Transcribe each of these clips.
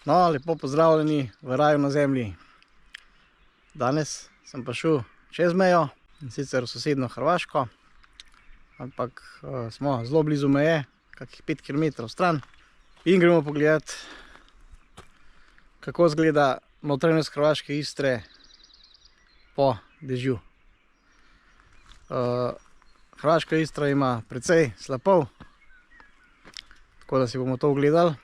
No, lepo pozdravljeni v raju na zemlji. Danes sem pa šel čez mejo, in sicer v sosedno Hrvaško, ampak smo zelo blizu meje, kakih 5 km stran, in gremo pogledati, kako izgleda notranjost Hrvaške Istre po dežju. Hrvaška Istra ima precej slapov, tako da si bomo to ogledali.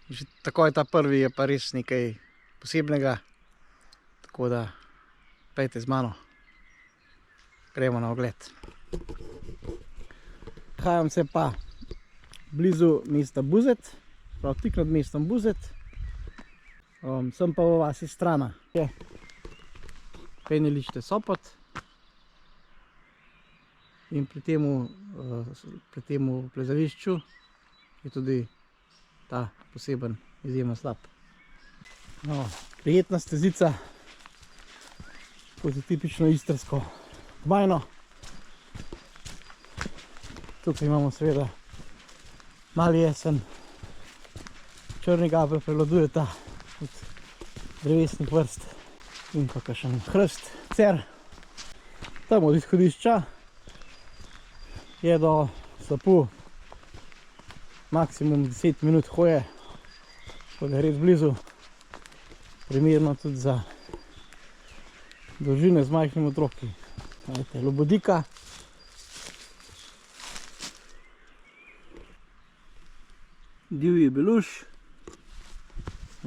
Že takoj ta prvi je pa res nekaj posebnega, tako da pejte z mano, gremo na ogled. Nahajam se pa blizu mesta Buzet, prav tik nad mestom Buzet. Sem pa v vasi Strana. Penjališče Sopot. In pri temu plezališču je tudi ta poseben, izjemno slap. Prijetna stezica, kot tipično istrsko gmajno. Tukaj imamo seveda mali jesen, črni gaber prevladujeta od drevesnih vrst in pa kakšen hrst, cer. Tam od izhodišča je do slapu maksimum 10 minut hoje, tako da je res blizu, primerno tudi za družine z majhnimi otroki. Lobodika, divji beluš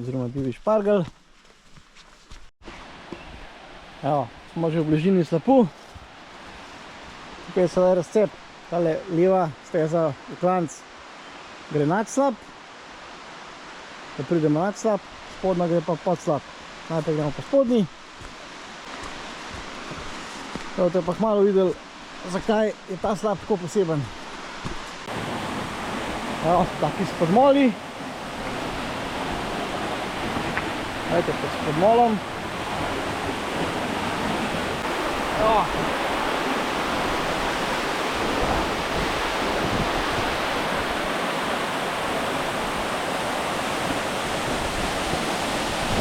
oziroma divji špargelj. Evo, smo že v bližini slapu. Tukaj je sedaj razcep, tale leva steza v klanc gre nad slap, da pridemo nad slap, spodnja gre pa pod slap. Najprej gremo po spodnji. Boste pa kmalu videli, zakaj je ta slap tako poseben. Evo, taki s podmoli. Gledajte, s podmolom. Evo.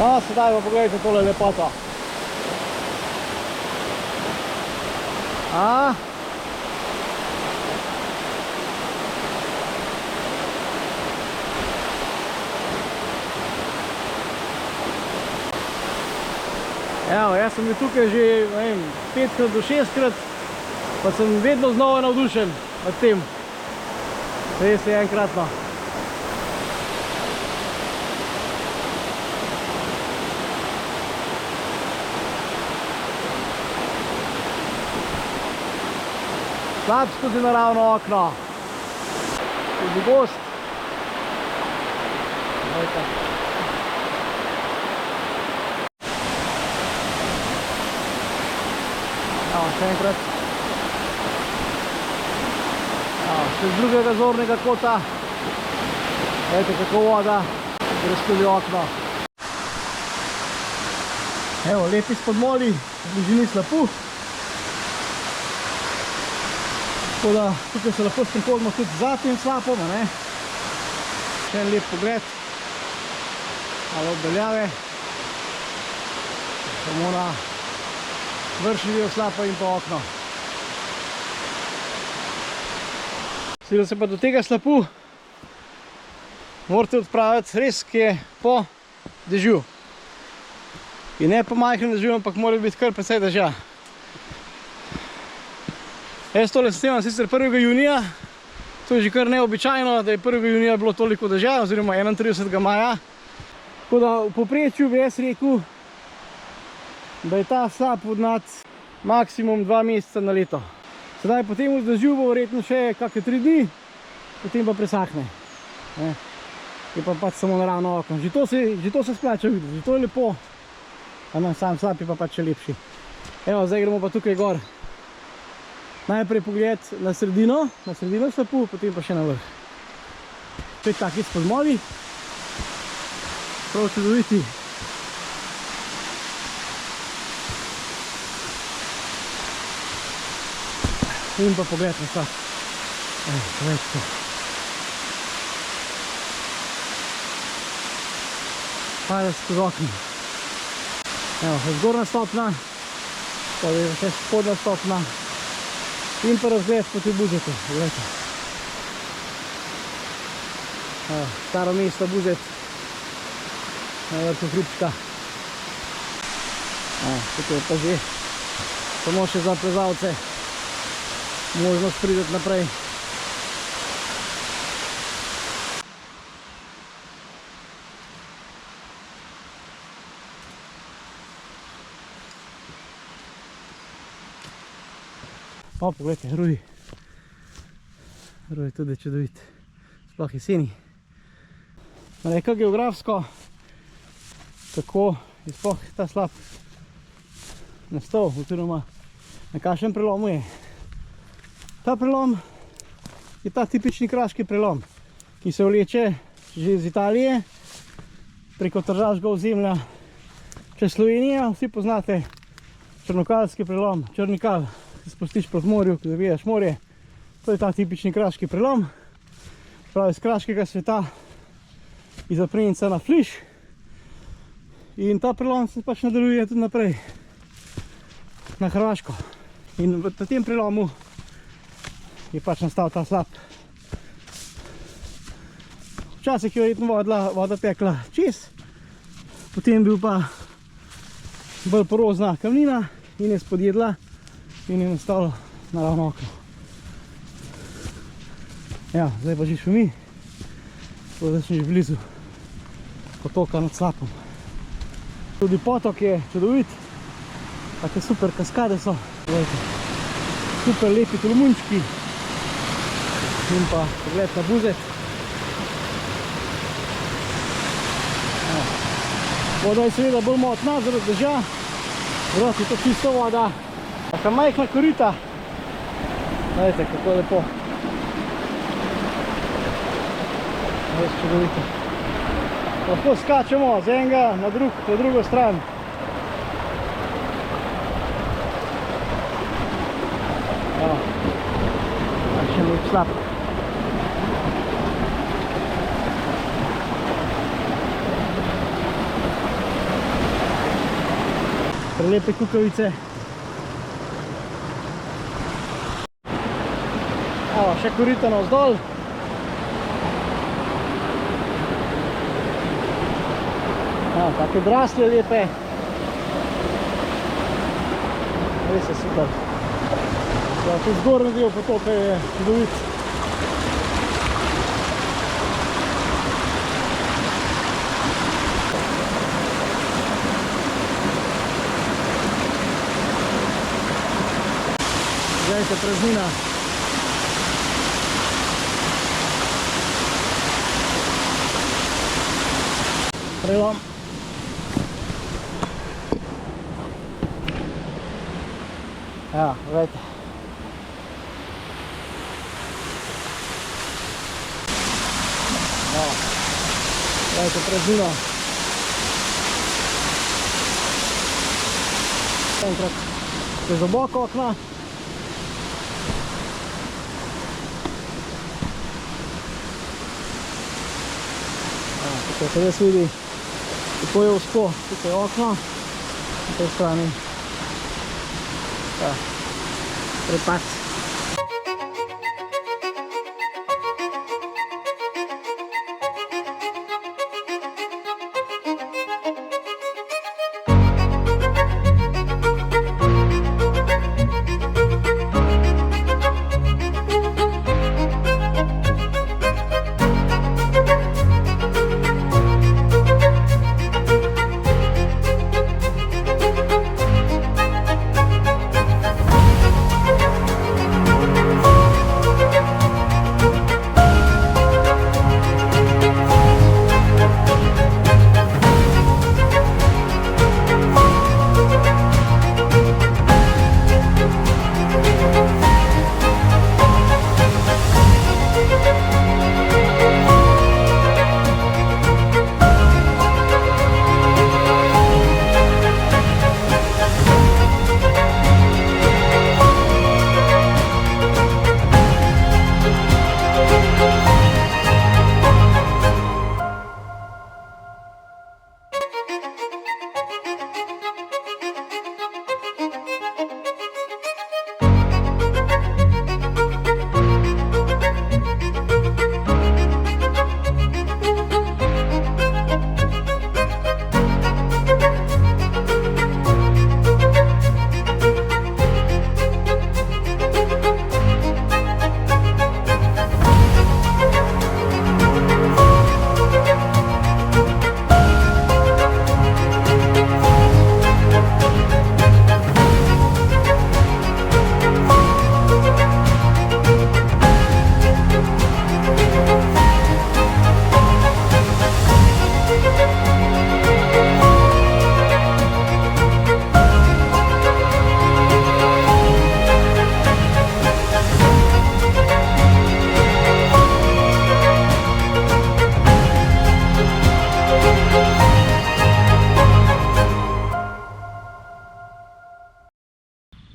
No, sedaj pa pogledajte tole lepoto. Evo, jaz sem bil tukaj že, ne vem, 5 do 6krat, pa sem vedno znova navdušen nad tem. Res je enkratno. Slap skozi naravno okno. Skozi gozd. Evo, še enkrat. Evo, še z drugega zornega kota. Gledajte, kako voda gre skozi okno. Evo, lepi spodmoli, v bližini slapu. Tako da tukaj se lahko sprehodimo tudi za tem slapom, ne? Še en lep pogled, malo oddaljave, samo na vršni del slapa in pa okno. Sili se pa do tega slapu morate odpraviti res, ki je po dežju. In ne po majhnem dežju, ampak mora biti kar precej dežja. Jaz tole snemam sicer 1. junija, to je že kar neobičajno, da je 1. junija bilo toliko dežja, oziroma 31. maja. Tako da v povprečju bi jaz rekel, da je ta slap vodnat maksimum 2 meseca na leto. Sedaj potem v dežju bo verjetno še kakšne 3 dni, potem pa presahne. Je pa pač samo naravno okno. Že to se splača videti, že to je lepo, a sam slap je pa pač še lepši. Evo, zdaj gremo pa tukaj gor. Najprej pogled na sredino slapu, potem pa še na vrh. Spet taki s podmoli. Prav čudoviti. In pa pogled na slap. Gledajte. prehajati skozi okno. Evo, zgornja stopna, pa je še spodnja stopna in pa razgled proti Buzetu. Staro mesto Buzet, na vrhu hribčka. Tukaj je pa že samo še za plezalce možnost priti naprej. Pa pogledajte, hruji. Hruji tudi čudovit, sploh jeseni. Nekaj geografsko, kako je sploh ta slap nastal, oziroma na kakšnem prelomu je. Ta prelom je ta tipični kraški prelom, ki se vleče že iz Italije preko tržaškega ozemlja čez Slovenijo. Vsi poznate črnokalski prelom, Črnikal, ki se spustiš proti morju, ki zavijaš morje. To je ta tipični kraški prelom. Pravi, iz kraškega sveta, iz Aprinca na Fliš. In ta prelom se pač nadaljuje tudi naprej na Hrvaško. In v tem prelomu je pač nastal ta slap. Včasih je verjetno voda tekla čez, potem je bil pa bolj porozna kamnina in je spodjedla in je nastalo naravno okno. Ja, zdaj pa že šumi, tako da sem že blizu potoka nad slapom. Tudi potok je čudovit, take super kaskade so, gledajte, super lepi tolmunčki in pa pogled na Buzet. Voda je seveda bolj motna zaradi dežja, zaradi je to čisto voda. Taka majhna korita, gledajte kako lepo. Res čudovito. Lahko skačemo z enega na drugo stran. Evo, še lep slap. Prelepe kukavice. Evo, še korita navzdol. Take odrasle lepe. Res je super. Tudi zgornji del potoka je čudovit. Gledajte, praznina. Prelom. Ja, gledajte. Ja, gledajte praznino. Enkrat čez obok okna. Ja, tukaj se res vidi, kako je usko. Tukaj je okno, na tej strani. Prepad.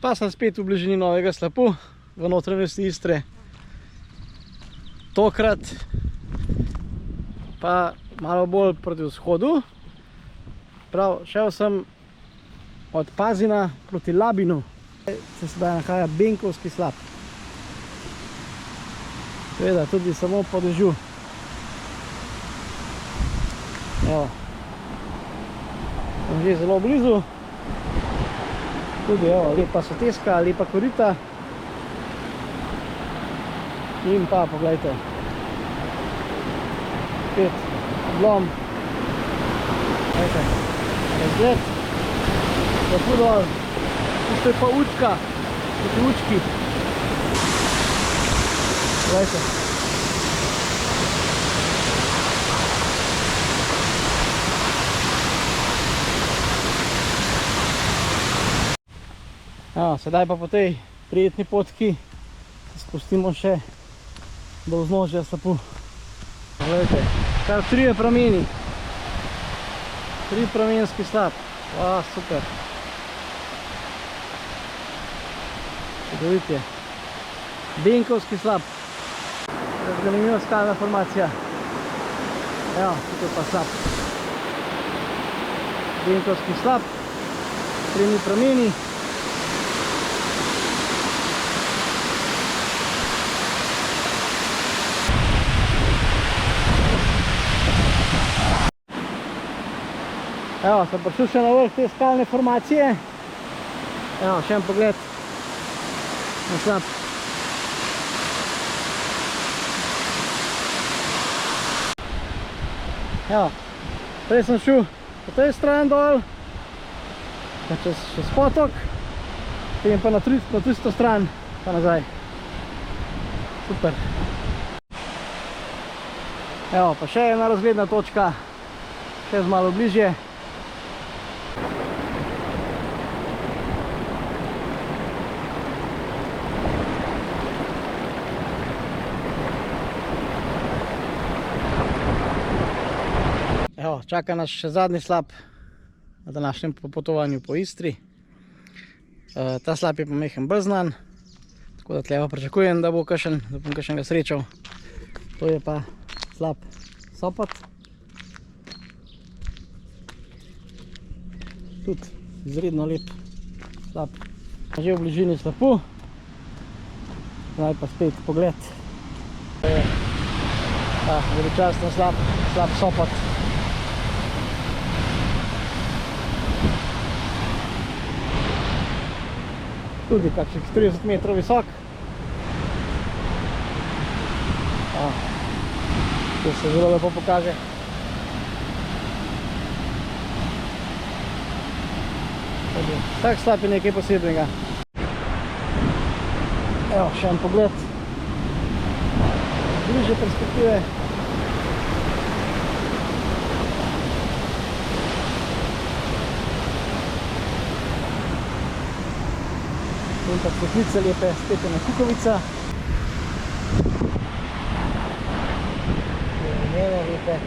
Pa sem spet v bližini Novega Slapu, v notranjosti Istre. Tokrat pa malo bolj proti vzhodu. Prav, šel sem od Pazina proti Labinu. Se sedaj nahaja Benkovski slap. Seveda tudi samo po dežju. Evo. Sem že zelo blizu. Tudi evo, lepa soteska, lepa korita. In pa, poglejte. Spet odlom. Poglejte, razgled. Lepo dol. Tisto je pa učka. Tudi učki. Poglejte. Sedaj pa po tej prijetni potki se spustimo še do vznožja slapu. Poglejte, kar 3 prameni. 3 pramenski slap. Super. Čudovit je. Benkovski slap. Zanimiva skalna formacija. Evo, tukaj pa slap. Benkovski slap. 3 prameni. Evo, sem prišel še na vrh te skalne formacije. Evo, še en pogled na slap. Evo, prej sem šel po tej strani dol, pa čez potok, potem pa na tisto stran, pa nazaj. Super. Evo, pa še ena razgledna točka, še z malo bližje. Evo, čaka nas še zadnji slap na današnjem popotovanju po Istri. Ta slap je pa mehen bolj znan, tako da tle pa pričakujem, da bom kakšnega srečal. To je pa slap Sopot. Tudi izredno lep slap. Že v bližini slapu. Zdaj pa spet pogled. To je ta veličasten slap Sopot. Tudi kakšnih 30 metrov visok. To se zelo lepo pokaže. Vsak slap je nekaj posebnega. Evo, še en pogled. Bližje perspektive. In pa cvetlice lepe, spet ena kukovica. Njene lepe.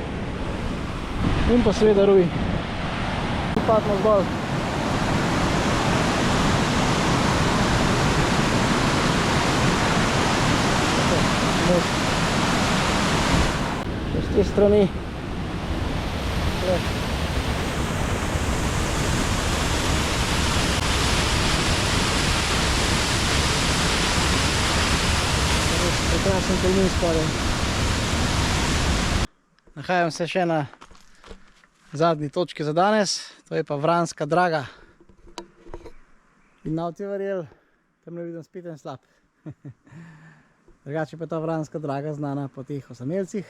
In pa seveda ruj. Padno zdol. Z te strani. Prekrasen tolmin spodaj. Nahajam se še na zadnji točki za danes, to je pa Vranska Draga. In nav ti verjel, tam ne vidim spet en slap. Drugače pa je ta Vranska Draga znana po teh osamelcih.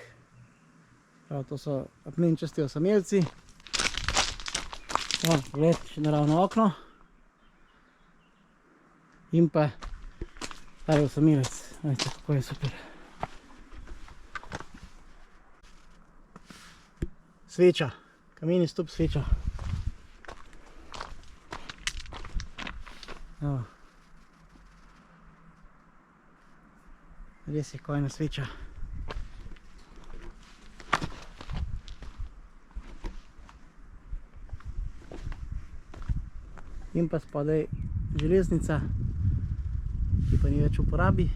Prav, to so apnenčasti osamelci. Pogled, še naravno okno. In pa stari osamelec. Vajte, kako je super. Sveča, kameni stup sveča. Evo. Res je kojna sveča. In pa spodaj železnica, ki pa ni več v uporabi.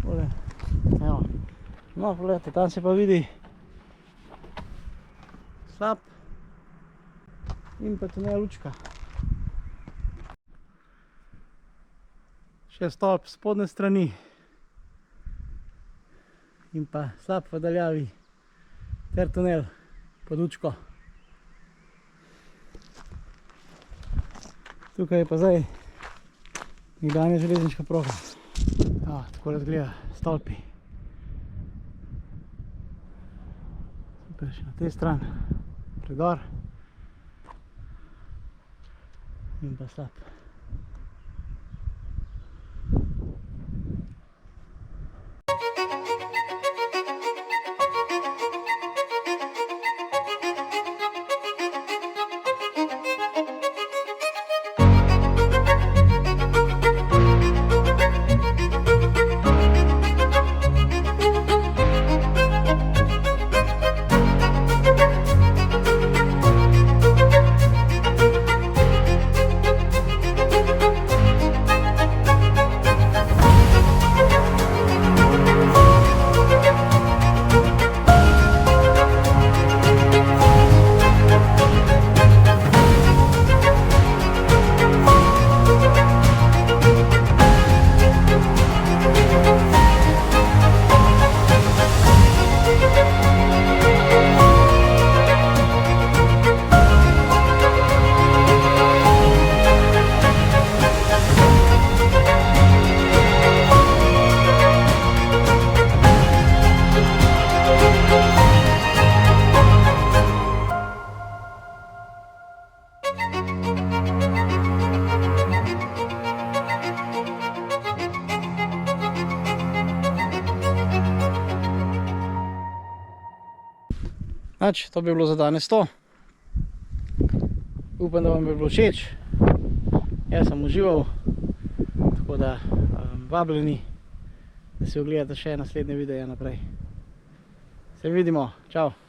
Evo. No, pogledajte, tam se pa vidi slap in pa tunel Lučka. Še stolp s spodne strani in pa slap v daljavi ter tunel pod Lučko. Tukaj je pa zdaj nekdanja železniška proga. Tako razgleda stolpi. Super, še na tej strani predor in pa slap. To bi bilo za danes to. Upam, da vam bi bilo všeč. Jaz sem užival, tako da vabljeni, da si ogledate še naslednje videe naprej. Se vidimo, čau!